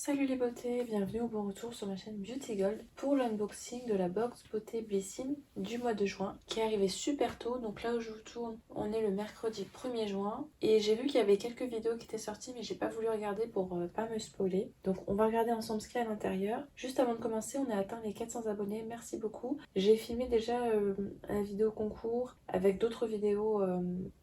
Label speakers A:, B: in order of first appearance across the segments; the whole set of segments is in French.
A: Salut les beautés, bienvenue au bon retour sur ma chaîne Beauty Gold pour l'unboxing de la box beauté Blissim du mois de juin qui est arrivée super tôt. Donc là où je vous tourne, on est le mercredi 1er juin et j'ai vu qu'il y avait quelques vidéos qui étaient sorties mais j'ai pas voulu regarder pour pas me spoiler. Donc on va regarder ensemble ce qu'il y a à l'intérieur. Juste avant de commencer, on a atteint les 400 abonnés, merci beaucoup. J'ai filmé déjà la vidéo concours avec d'autres vidéos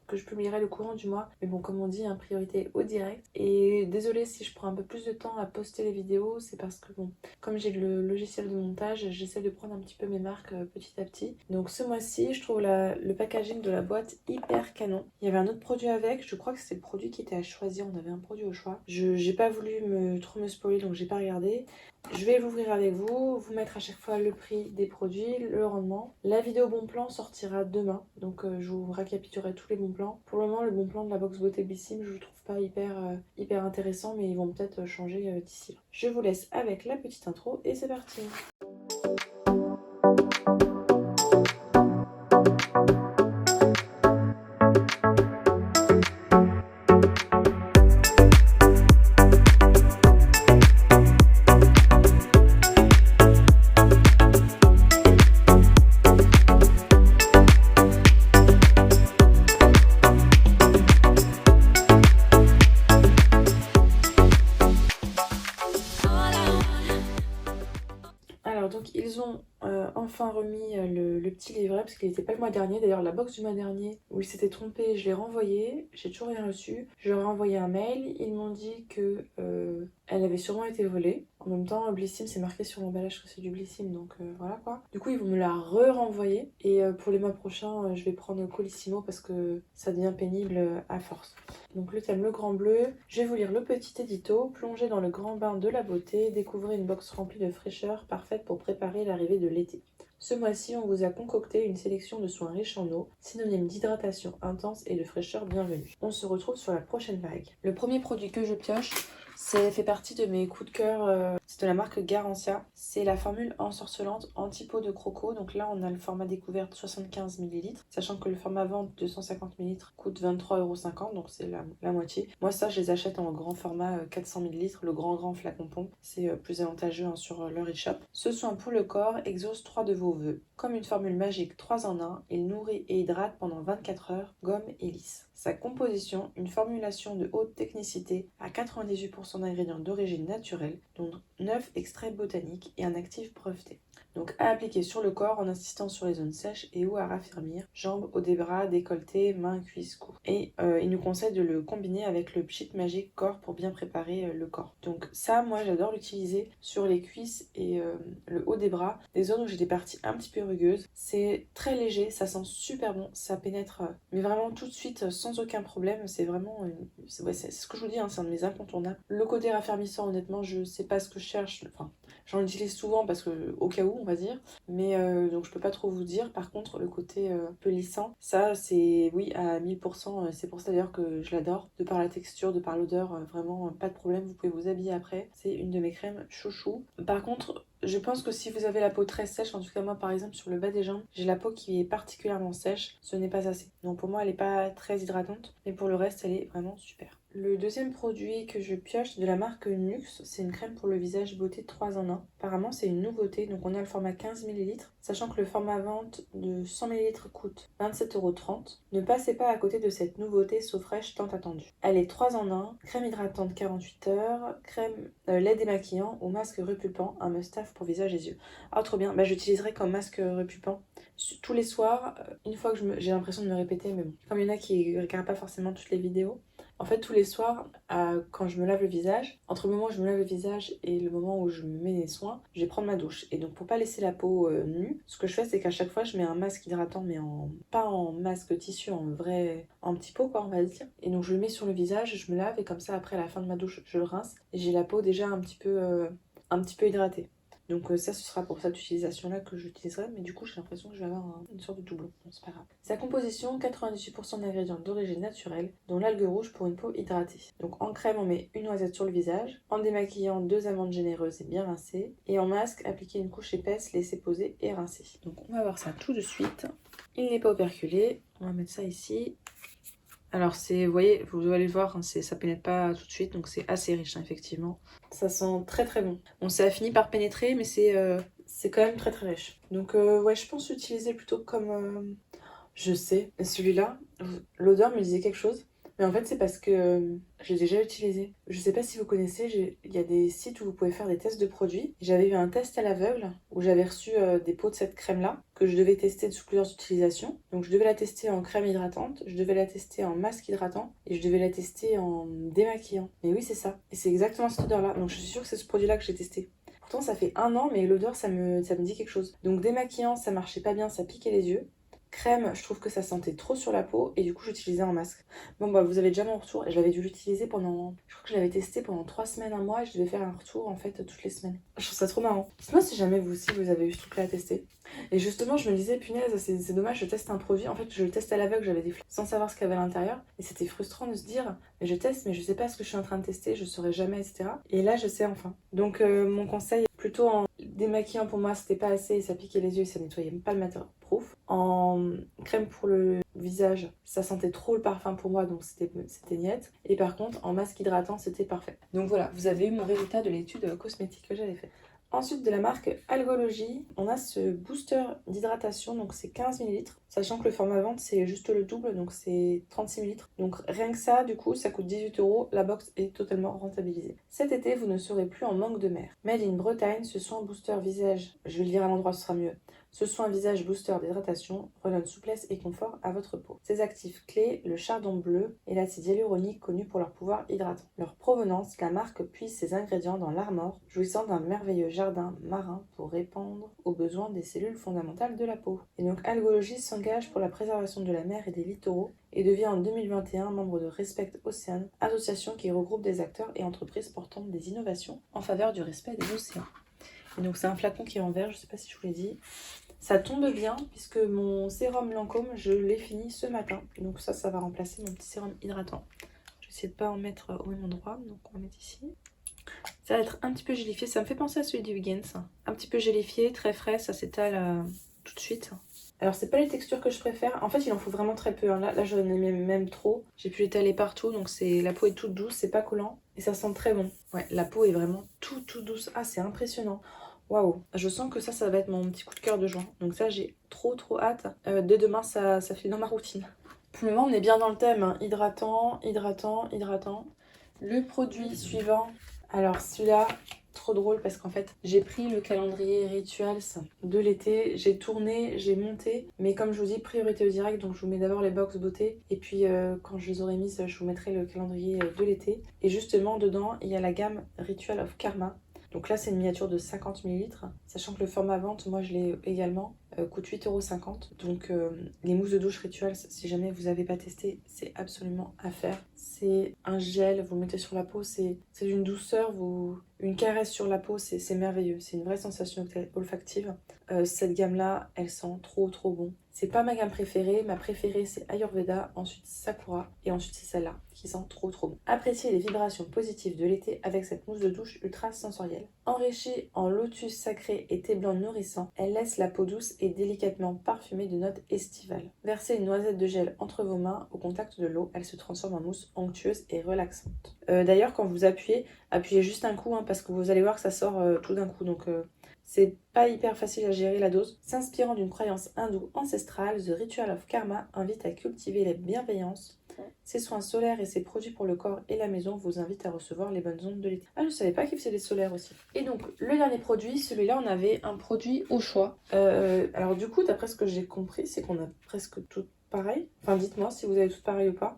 A: que je publierai le courant du mois. Mais bon, comme on dit, priorité au direct. Et désolée si je prends un peu plus de temps à poster les vidéos, c'est parce que bon, comme j'ai le logiciel de montage, j'essaie de prendre un petit peu mes marques petit à petit. Donc ce mois-ci, je trouve le packaging de la boîte hyper canon. Il y avait un autre produit avec, je crois que c'était le produit qui était à choisir, on avait un produit au choix. J'ai pas voulu trop me spoiler, donc j'ai pas regardé. Je vais l'ouvrir avec vous mettre à chaque fois le prix des produits, le rendement. La vidéo bon plan sortira demain, donc je vous récapitulerai tous les bons plans. Pour le moment, le bon plan de la box beauté Blissim, je le trouve pas hyper intéressant, mais ils vont peut-être changer d'ici là. Je vous laisse avec la petite intro et c'est parti. Alors donc ils ont enfin remis le petit livret parce qu'il n'était pas le mois dernier. D'ailleurs la box du mois dernier où ils s'étaient trompés, je l'ai renvoyé, j'ai toujours rien reçu. Je leur ai envoyé un mail, ils m'ont dit que elle avait sûrement été volée. En même temps Blissim, c'est marqué sur l'emballage que c'est du Blissim, donc voilà quoi. Du coup ils vont me la renvoyer et pour les mois prochains je vais prendre Colissimo parce que ça devient pénible à force. Donc le thème le grand bleu, je vais vous lire le petit édito. Plongez dans le grand bain de la beauté, découvrez une box remplie de fraîcheur parfaite pour préparer l'arrivée de l'été. Ce mois-ci, on vous a concocté une sélection de soins riches en eau, synonyme d'hydratation intense et de fraîcheur bienvenue. On se retrouve sur la prochaine vague. Le premier produit que je pioche, fait partie de mes coups de cœur, c'est de la marque Garancia. C'est la formule ensorcelante anti-peau de croco. Donc là, on a le format découverte 75 ml, sachant que le format vente 250 ml coûte 23,50 €, donc c'est la moitié. Moi, ça, je les achète en grand format 400 ml, le grand flacon pompe. C'est plus avantageux sur leur e-shop. Ce soin pour le corps exauce 3 de vos vœux. Comme une formule magique 3 en 1, il nourrit et hydrate pendant 24 heures, gomme et lisse. Sa composition, une formulation de haute technicité à 98% d'ingrédients d'origine naturelle, dont 9 extraits botaniques et un actif breveté. Donc à appliquer sur le corps en insistant sur les zones sèches et ou à raffermir, jambes, haut des bras, décolleté, mains, cuisses, cou. Et il nous conseille de le combiner avec le pchit magique corps pour bien préparer le corps. Donc ça, moi j'adore l'utiliser sur les cuisses et le haut des bras, des zones où j'ai des parties un petit peu rugueuses. C'est très léger, ça sent super bon, ça pénètre mais vraiment tout de suite sans aucun problème. C'est vraiment c'est ce que je vous dis, c'est un de mes incontournables. Le côté raffermissant, honnêtement, je sais pas ce que je cherche. Enfin, j'en utilise souvent parce que au cas où, on va dire, mais donc je peux pas trop vous dire. Par contre, le côté peu lissant, ça c'est oui à 1000%. C'est pour ça d'ailleurs que je l'adore, de par la texture, de par l'odeur, vraiment pas de problème. Vous pouvez vous habiller après. C'est une de mes crèmes chouchou. Par contre, je pense que si vous avez la peau très sèche, en tout cas moi par exemple sur le bas des jambes, j'ai la peau qui est particulièrement sèche, ce n'est pas assez. Donc pour moi elle n'est pas très hydratante, mais pour le reste elle est vraiment super. Le deuxième produit que je pioche, c'est de la marque Nux, c'est une crème pour le visage beauté 3 en 1. Apparemment c'est une nouveauté, donc on a le format 15 ml, sachant que le format vente de 100 ml coûte 27,30 €. Ne passez pas à côté de cette nouveauté so fraîche tant attendue. Elle est 3 en 1, crème hydratante 48 heures, crème lait démaquillant ou masque repulpant, un must-have pour visage et yeux. Ah trop bien, j'utiliserai comme masque repulpant tous les soirs, une fois que j'ai l'impression de me répéter, mais bon. Comme il y en a qui ne regardent pas forcément toutes les vidéos, en fait tous les soirs, quand je me lave le visage, entre le moment où je me lave le visage et le moment où je me mets les soins, je vais prendre ma douche. Et donc pour pas laisser la peau nue, ce que je fais c'est qu'à chaque fois je mets un masque hydratant, mais pas en masque tissu, en petit pot quoi on va dire. Et donc je le mets sur le visage, je me lave et comme ça après à la fin de ma douche je le rince et j'ai la peau déjà un petit peu hydratée. Donc ça, ce sera pour cette utilisation-là que j'utiliserai, mais du coup, j'ai l'impression que je vais avoir une sorte de doublon. Bon, c'est pas grave. Sa composition, 98% d'ingrédients d'origine naturelle, dont l'algue rouge pour une peau hydratée. Donc en crème, on met une noisette sur le visage. En démaquillant, 2 amandes généreuses et bien rincées. Et en masque, appliquer une couche épaisse, laisser poser et rincer. Donc on va voir ça tout de suite. Il n'est pas operculé. On va mettre ça ici. Alors c'est, vous voyez, vous allez le voir, hein, ça pénètre pas tout de suite, donc c'est assez riche, hein, effectivement. Ça sent très très bon. Bon, ça a fini par pénétrer, mais c'est quand même très très riche. Donc ouais, je pense l'utiliser plutôt comme... je sais, celui-là, l'odeur me disait quelque chose. Mais en fait, c'est parce que j'ai déjà utilisé. Je sais pas si vous connaissez, il y a des sites où vous pouvez faire des tests de produits. J'avais eu un test à l'aveugle où j'avais reçu des pots de cette crème-là que je devais tester sous plusieurs utilisations. Donc je devais la tester en crème hydratante, je devais la tester en masque hydratant et je devais la tester en démaquillant. Et oui, c'est ça. Et c'est exactement cette odeur-là. Donc je suis sûre que c'est ce produit-là que j'ai testé. Pourtant, ça fait 1 an, mais l'odeur, ça me dit quelque chose. Donc démaquillant, ça marchait pas bien, ça piquait les yeux. Crème, je trouve que ça sentait trop sur la peau et du coup j'utilisais un masque. Bon bah vous avez déjà mon retour et je l'avais dû l'utiliser pendant... Je crois que je l'avais testé pendant 3 semaines, un mois et je devais faire un retour en fait toutes les semaines. Je trouve ça trop marrant. Dites-moi si jamais vous aussi vous avez eu ce truc là à tester. Et justement je me disais punaise c'est dommage je teste un produit. En fait je le teste à l'aveugle, j'avais des fleurs sans savoir ce qu'il y avait à l'intérieur. Et c'était frustrant de se dire mais je teste mais je sais pas ce que je suis en train de tester, je saurais jamais etc. Et là je sais enfin. Donc mon conseil plutôt en démaquillant pour moi c'était pas assez et ça piquait les yeux et ça nettoyait pas le waterproof. En crème pour le visage, ça sentait trop le parfum pour moi, donc c'était niette. Et par contre, en masque hydratant, c'était parfait. Donc voilà, vous avez eu mon résultat de l'étude cosmétique que j'avais fait. Ensuite, de la marque Algology, on a ce booster d'hydratation, donc c'est 15 ml, sachant que le format vente c'est juste le double, donc c'est 36 ml. Donc rien que ça, du coup, ça coûte 18 €, la box est totalement rentabilisée. Cet été, vous ne serez plus en manque de mer. Made in Bretagne, ce soin booster visage, je vais le lire à l'endroit, ce sera mieux. Ce soin visage booster d'hydratation redonne souplesse et confort à votre peau. Ses actifs clés, le chardon bleu et l'acide hyaluronique connus pour leur pouvoir hydratant. Leur provenance, la marque puise ses ingrédients dans l'Armor, jouissant d'un merveilleux jardin marin pour répondre aux besoins des cellules fondamentales de la peau. Et donc Algology s'engage pour la préservation de la mer et des littoraux et devient en 2021 membre de Respect Ocean, association qui regroupe des acteurs et entreprises portant des innovations en faveur du respect des océans. Et donc c'est un flacon qui est en verre, je sais pas si je vous l'ai dit. Ça tombe bien puisque mon sérum Lancôme, je l'ai fini ce matin. Donc ça va remplacer mon petit sérum hydratant. Je vais essayer de ne pas en mettre au même endroit. Donc on va mettre ici. Ça va être un petit peu gélifié. Ça me fait penser à celui du Wiggins. Un petit peu gélifié, très frais. Ça s'étale tout de suite. Alors c'est pas les textures que je préfère. En fait il en faut vraiment très peu. Hein. Là j'en ai même trop. J'ai pu l'étaler partout. Donc la peau est toute douce. C'est pas collant. Et ça sent très bon. Ouais, la peau est vraiment toute douce. Ah c'est impressionnant. Waouh, je sens que ça va être mon petit coup de cœur de juin. Donc ça, j'ai trop hâte. Dès demain, ça fait dans ma routine. Pour le moment, on est bien dans le thème. Hein. Hydratant. Le produit suivant. Alors celui-là, trop drôle parce qu'en fait, j'ai pris le calendrier Rituals de l'été. J'ai tourné, j'ai monté. Mais comme je vous dis, priorité au direct. Donc je vous mets d'abord les box beauté. Et puis quand je les aurai mises, je vous mettrai le calendrier de l'été. Et justement, dedans, il y a la gamme Ritual of Karma. Donc là, c'est une miniature de 50 ml, sachant que le format vente, moi je l'ai également, coûte 8,50 €. Donc les mousses de douche Rituals, si jamais vous n'avez pas testé, c'est absolument à faire. C'est un gel, vous le mettez sur la peau, c'est d'une douceur, une caresse sur la peau, c'est merveilleux. C'est une vraie sensation olfactive. Cette gamme-là, elle sent trop bon. C'est pas ma gamme préférée, ma préférée c'est Ayurveda, ensuite Sakura et ensuite c'est celle-là qui sent trop bon. Appréciez les vibrations positives de l'été avec cette mousse de douche ultra sensorielle. Enrichie en lotus sacré et thé blanc nourrissant, elle laisse la peau douce et délicatement parfumée de notes estivales. Versez une noisette de gel entre vos mains au contact de l'eau, elle se transforme en mousse onctueuse et relaxante. D'ailleurs quand vous appuyez juste un coup parce que vous allez voir que ça sort tout d'un coup donc... C'est pas hyper facile à gérer la dose. S'inspirant d'une croyance hindoue ancestrale, The Ritual of Karma invite à cultiver la bienveillance. Ses soins solaires et ses produits pour le corps et la maison vous invitent à recevoir les bonnes ondes de l'été. Ah, je savais pas qu'il faisait des solaires aussi. Et donc, le dernier produit, celui-là, on avait un produit au choix. Alors du coup, d'après ce que j'ai compris, c'est qu'on a presque tout pareil. Enfin, dites-moi si vous avez tout pareil ou pas.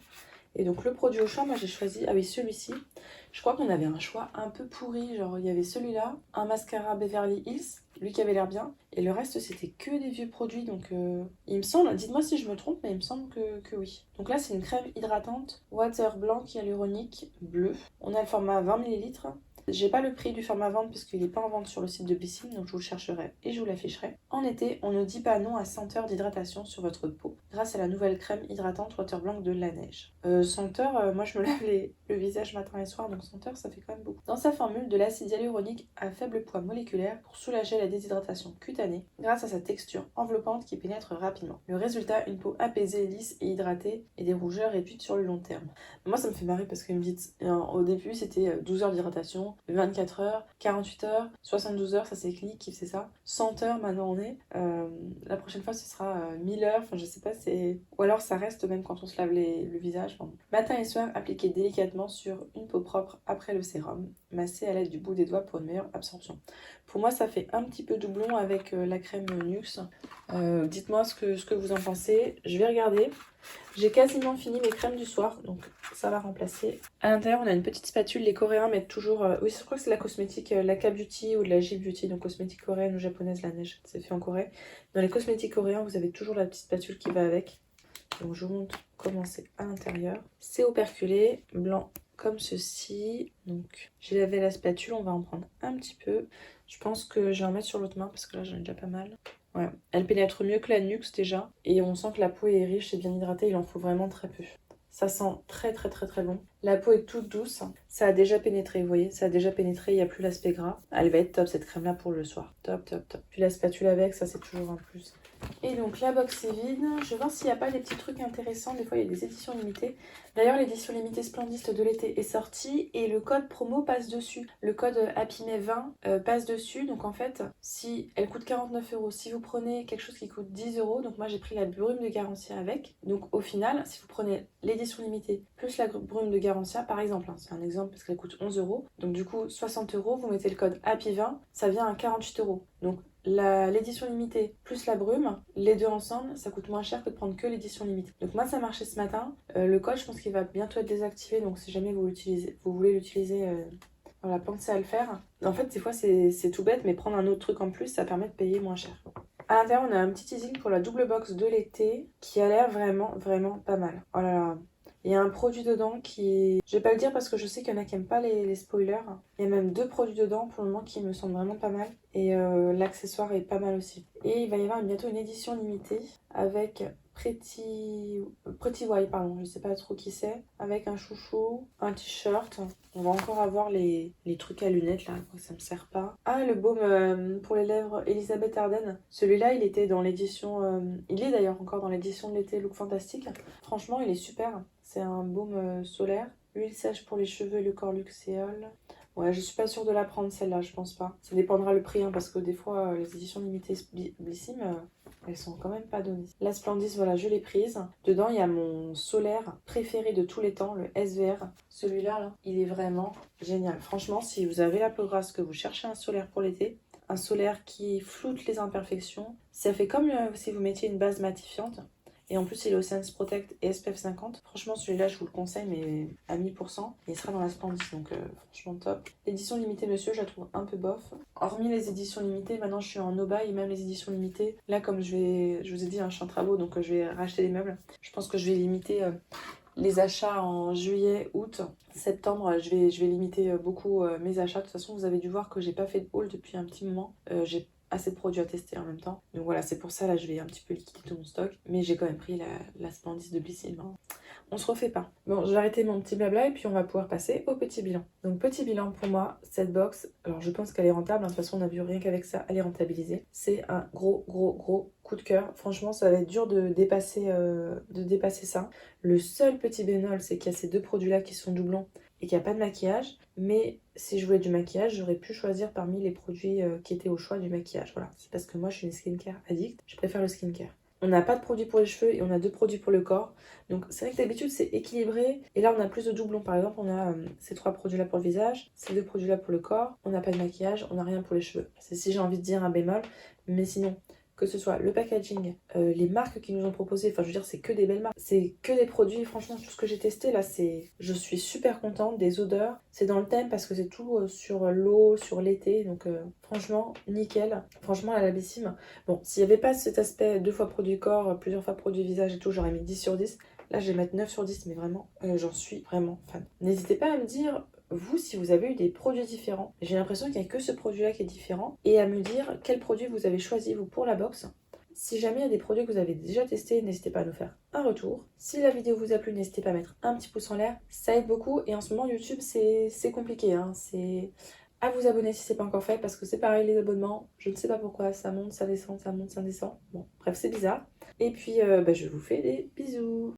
A: Et donc le produit au choix, moi j'ai choisi, celui-ci. Je crois qu'on avait un choix un peu pourri, genre il y avait celui-là, un mascara Beverly Hills, lui qui avait l'air bien, et le reste c'était que des vieux produits, donc il me semble, dites-moi si je me trompe, mais il me semble que oui. Donc là c'est une crème hydratante, water blanc hyaluronique bleu, on a le format 20 ml. J'ai pas le prix du format vente puisqu'il n'est pas en vente sur le site de Bessim, donc je vous le chercherai et je vous l'afficherai. En été, on ne dit pas non à 100 heures d'hydratation sur votre peau. grâce à la nouvelle crème hydratante Water Blanc de Laneige. Senteur, moi je me lave le visage matin et soir, donc senteur ça fait quand même beaucoup. Dans sa formule, de l'acide hyaluronique à faible poids moléculaire pour soulager la déshydratation cutanée grâce à sa texture enveloppante qui pénètre rapidement. Le résultat, une peau apaisée, lisse et hydratée et des rougeurs réduites sur le long terme. Moi ça me fait marrer parce qu'ils me disent, au début c'était 12 heures d'hydratation, 24 heures, 48 heures, 72 heures, ça c'est clinique qui fait ça. 100 heures maintenant on est. La prochaine fois ce sera 1000 heures, enfin je sais pas, c'est... Ou alors ça reste même quand on se lave le visage. Enfin. Matin et soir, appliquez délicatement sur une peau propre après le sérum. Massez à l'aide du bout des doigts pour une meilleure absorption. Pour moi ça fait un petit peu doublon avec la crème Nuxe. Dites-moi ce que vous en pensez. Je vais regarder. J'ai quasiment fini mes crèmes du soir, donc ça va remplacer. À l'intérieur, on a une petite spatule. Les Coréens mettent toujours... oui, je crois que c'est la cosmétique, la K-Beauty ou de la J-Beauty, donc cosmétique coréenne ou japonaise, Laneige. C'est fait en Corée. Dans les cosmétiques coréens, vous avez toujours la petite spatule qui va avec. Donc je vous montre comment c'est à l'intérieur. C'est operculé, blanc comme ceci. Donc j'ai lavé la spatule, on va en prendre un petit peu. Je pense que je vais en mettre sur l'autre main parce que là j'en ai déjà pas mal. Ouais, elle pénètre mieux que la Nuxe déjà. Et on sent que la peau est riche et bien hydratée, il en faut vraiment très peu. Ça sent très très très très bon. La peau est toute douce. Ça a déjà pénétré, vous voyez, ça a déjà pénétré, il n'y a plus l'aspect gras. Elle va être top cette crème là pour le soir. Top, top, top. Puis la spatule avec, ça c'est toujours un plus. Et donc la box est vide. Je vais voir s'il n'y a pas des petits trucs intéressants. Des fois il y a des éditions limitées. D'ailleurs l'édition limitée Splendiste de l'été est sortie et le code promo passe dessus. Le code HappyMay20 passe dessus. Donc en fait, si elle coûte 49 €, si vous prenez quelque chose qui coûte 10 €, donc moi j'ai pris la brume de Garantia avec. Donc au final, si vous prenez l'édition limitée plus la brume de Garantia, par exemple, hein, c'est un exemple parce qu'elle coûte 11 €. Donc du coup 60 €, vous mettez le code Happy20, ça vient à 48 €. Donc l'édition limitée plus la brume, les deux ensemble, ça coûte moins cher que de prendre que l'édition limitée. Donc moi ça marchait ce matin. Le code, je pense qu'il va bientôt être désactivé, donc si jamais vous voulez l'utiliser, voilà, pensez à le faire. En fait, des fois c'est tout bête, mais prendre un autre truc en plus, ça permet de payer moins cher. À l'intérieur, on a un petit teasing pour la double box de l'été qui a l'air vraiment, vraiment pas mal. Oh là là. Il y a un produit dedans qui... Je vais pas le dire parce que je sais qu'il y en a qui aiment pas les spoilers. Il y a même 2 produits dedans pour le moment qui me semblent vraiment pas mal. Et l'accessoire est pas mal aussi. Et il va y avoir bientôt une édition limitée avec Pretty Why, pardon, je sais pas trop qui c'est. Avec un chouchou, un t-shirt. On va encore avoir les trucs à lunettes là, ça me sert pas. Ah, le baume pour les lèvres Elisabeth Arden. Celui-là, il était dans l'édition... il est d'ailleurs encore dans l'édition de l'été Look Fantastique. Franchement, il est super. C'est un baume solaire. Huile sèche pour les cheveux et le corps luxéol. Ouais, je suis pas sûre de la prendre celle-là, je pense pas. Ça dépendra le prix, hein, parce que des fois, les éditions limitées Blissim, elles sont quand même pas données. La Splendis, voilà, je l'ai prise. Dedans, il y a mon solaire préféré de tous les temps, le SVR. Celui-là, là, il est vraiment génial. Franchement, si vous avez la peau grasse, que vous cherchez un solaire pour l'été, un solaire qui floute les imperfections, ça fait comme si vous mettiez une base matifiante. Et en plus, il est au Sense Protect et SPF 50. Franchement, celui-là, je vous le conseille, mais à 1000%. Il sera dans la Splendis, donc franchement top. L'édition limitée, monsieur, je la trouve un peu bof. Hormis les éditions limitées, maintenant je suis en no buy et même les éditions limitées. Là, comme je vous ai dit, hein, je suis en travaux, donc je vais racheter des meubles. Je pense que je vais limiter les achats en juillet, août, septembre. Je vais limiter beaucoup mes achats. De toute façon, vous avez dû voir que j'ai pas fait de haul depuis un petit moment. J'ai assez de produits à tester en même temps. Donc voilà, c'est pour ça, là, je vais un petit peu liquider tout mon stock. Mais j'ai quand même pris la Splendis de Blissim. Hein. On se refait pas. Bon, je vais arrêter mon petit blabla et puis on va pouvoir passer au petit bilan. Donc petit bilan pour moi, cette box, alors je pense qu'elle est rentable. De toute façon, on a vu rien qu'avec ça, elle est rentabilisée. C'est un gros coup de cœur. Franchement, ça va être dur de dépasser ça. Le seul petit bémol, c'est qu'il y a ces 2 produits-là qui sont doublons et qu'il n'y a pas de maquillage. Mais si je voulais du maquillage, j'aurais pu choisir parmi les produits qui étaient au choix du maquillage. Voilà, c'est parce que moi, je suis une skincare addict. Je préfère le skincare. On n'a pas de produits pour les cheveux et on a 2 produits pour le corps. Donc c'est vrai que d'habitude c'est équilibré. Et là on a plus de doublons. Par exemple on a ces 3 produits là pour le visage, ces 2 produits là pour le corps. On n'a pas de maquillage, on n'a rien pour les cheveux. C'est si j'ai envie de dire un bémol. Mais sinon, que ce soit le packaging, les marques qui nous ont proposé, enfin je veux dire c'est que des belles marques. C'est que des produits, franchement tout ce que j'ai testé là je suis super contente. Des odeurs, c'est dans le thème parce que c'est tout sur l'eau, sur l'été. Donc franchement nickel. Franchement la Blissim. Bon, s'il n'y avait pas cet aspect 2 fois produit corps, plusieurs fois produit visage et tout, j'aurais mis 10 sur 10. Là je vais mettre 9 sur 10, mais vraiment j'en suis vraiment fan. N'hésitez pas à me dire vous, si vous avez eu des produits différents. J'ai l'impression qu'il n'y a que ce produit-là qui est différent. Et à me dire quel produit vous avez choisi, vous, pour la box. Si jamais il y a des produits que vous avez déjà testés, n'hésitez pas à nous faire un retour. Si la vidéo vous a plu, n'hésitez pas à mettre un petit pouce en l'air, ça aide beaucoup. Et en ce moment, YouTube, c'est compliqué, hein. C'est à vous abonner si c'est pas encore fait, parce que c'est pareil, les abonnements, je ne sais pas pourquoi, ça monte, ça descend, ça monte, ça descend. Bon, bref, c'est bizarre. Et puis, je vous fais des bisous.